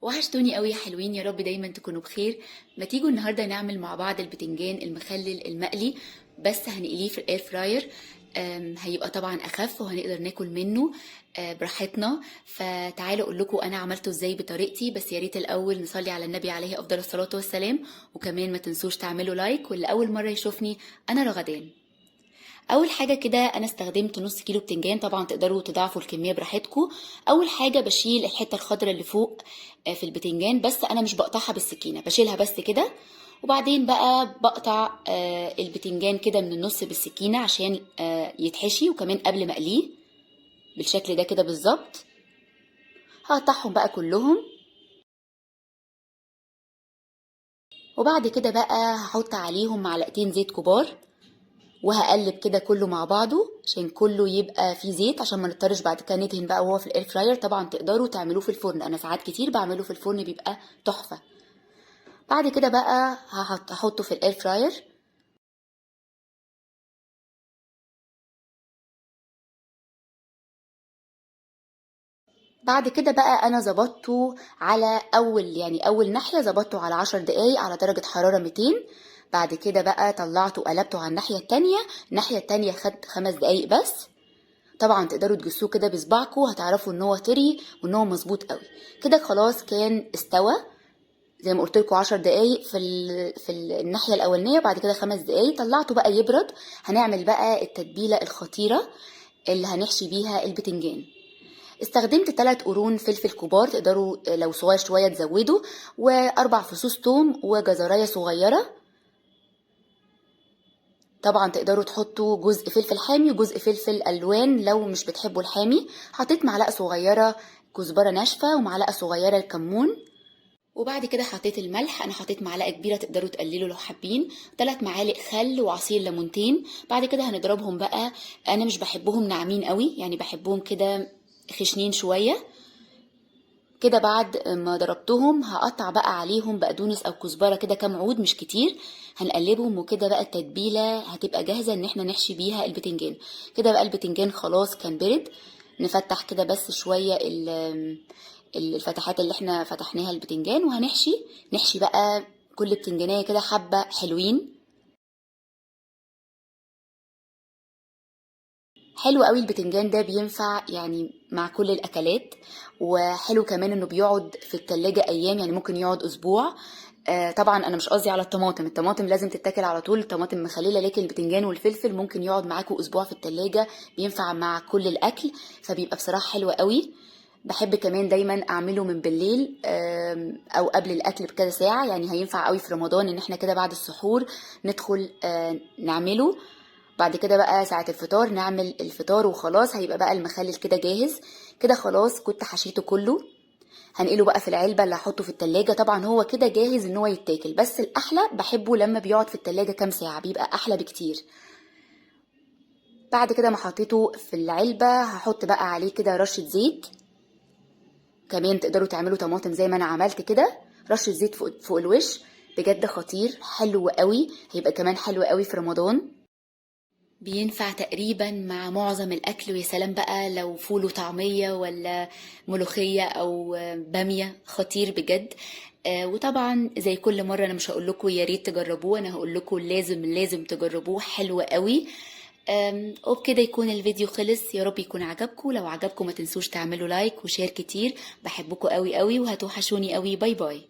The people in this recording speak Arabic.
وحشتوني قوي يا حلوين، يا رب دايما تكونوا بخير. ما تيجوا النهارده نعمل مع بعض البتنجان المخلل المقلي، بس هنقليه في الاير فراير. هيبقى طبعا اخف وهنقدر ناكل منه براحتنا. فتعالوا اقول لكم انا عملته ازاي بطريقتي، بس يا ريت الاول نصلي على النبي عليه افضل الصلاه والسلام. وكمان ما تنسوش تعملوا لايك، واللي اول مره يشوفني انا رغدان. اول حاجه كده انا استخدمت نص كيلو بتنجان، طبعا تقدروا تضاعفوا الكميه براحتكم. اول حاجه بشيل الحته الخضراء اللي فوق في البتنجان، بس انا مش بقطعها بالسكينه، بشيلها بس كده. وبعدين بقى بقطع البتنجان كده من النص بالسكينه عشان يتحشي، وكمان قبل ما اقليه بالشكل ده كده بالظبط. هقطعهم بقى كلهم، وبعد كده بقى هحط عليهم معلقتين زيت كبار، وهقلب كده كله مع بعضه عشان كله يبقى فيه زيت، عشان ما نضطرش بعد كده ندهن بقى وهو في الاير فراير. طبعا تقدروا تعملوه في الفرن، انا ساعات كتير بعمله في الفرن بيبقى تحفه. بعد كده بقى هحطه في الاير فراير. بعد كده بقى انا ظبطته على اول ناحيه، ظبطته على 10 دقايق على درجه حراره 200. بعد كده بقى طلعته وقلبته على الناحيه التانية خد 5 دقايق بس. طبعا تقدروا تجسوه كده بصباعكم، هتعرفوا ان هو طري وان هو مظبوط قوي. كده خلاص كان استوى. زي ما قلت لكم 10 دقايق في الناحيه الاولانيه، بعد كده 5 دقايق طلعته بقى يبرد. هنعمل بقى التتبيله الخطيره اللي هنحشي بيها البتنجان. استخدمت 3 قرون فلفل كبار، تقدروا لو صغير شويه تزودوا، و4 فصوص توم وجزرايه صغيره. طبعا تقدروا تحطوا جزء فلفل حامي وجزء فلفل الوان لو مش بتحبوا الحامي. حطيت معلقه صغيره كزبره ناشفه ومعلقه صغيره الكمون. وبعد كده حطيت الملح، انا حطيت معلقه كبيره، تقدروا تقللوا لو حابين. 3 معالق خل وعصير ليمونتين. بعد كده هنضربهم بقى. انا مش بحبهم ناعمين قوي، يعني بحبهم كده خشنين شويه كده. بعد ما ضربتهم هقطع بقى عليهم بقدونس او كزبره كده كام عود، مش كتير. هنقلبهم وكده بقى التتبيله هتبقى جاهزه ان احنا نحشي بيها البتنجان. كده بقى البتنجان خلاص كان برد. نفتح كده بس شويه الفتحات اللي احنا فتحناها البتنجان، نحشي بقى كل بتنجانيه كده حبه حلوين. حلو قوي البتنجان ده، بينفع يعني مع كل الاكلات. وحلو كمان انه بيقعد في التلاجة ايام، يعني ممكن يقعد اسبوع. طبعا انا مش قصدي على الطماطم لازم تتاكل على طول، الطماطم مخلله، لكن البتنجان والفلفل ممكن يقعد معاكم اسبوع في التلاجة. بينفع مع كل الاكل، فبيبقى بصراحه حلو قوي. بحب كمان دايما اعمله من بالليل او قبل الاكل بكذا ساعه، يعني هينفع قوي في رمضان ان احنا كده بعد السحور ندخل نعمله. بعد كده بقى ساعة الفطار نعمل الفطار وخلاص، هيبقى بقى المخلل كده جاهز. كده خلاص كنت حشيته كله. هنقله بقى في العلبة اللي هحطه في التلاجة. طبعا هو كده جاهز ان هو يتاكل، بس الاحلى بحبه لما بيقعد في التلاجة كام ساعة، بيبقى احلى بكتير. بعد كده ما حطيته في العلبة هحط بقى عليه كده رشة زيت. كمان تقدروا تعملوا طماطم زي ما انا عملت كده، رشة زيت فوق الوش. بجد خطير حلو قوي، هيبقى كمان حلو قوي في رمضان. بينفع تقريبا مع معظم الاكل، ويا سلام بقى لو فول وطعميه ولا ملوخيه او باميه، خطير بجد. وطبعا زي كل مره انا مش هقول لكم يا ريت تجربوه، انا هقول لكم لازم تجربوه، حلو قوي. وبكده يكون الفيديو خلص. يا رب يكون عجبكم، لو عجبكم ما تنسوش تعملوا لايك وشير كتير. بحبكم قوي قوي وهتوحشوني قوي. باي باي.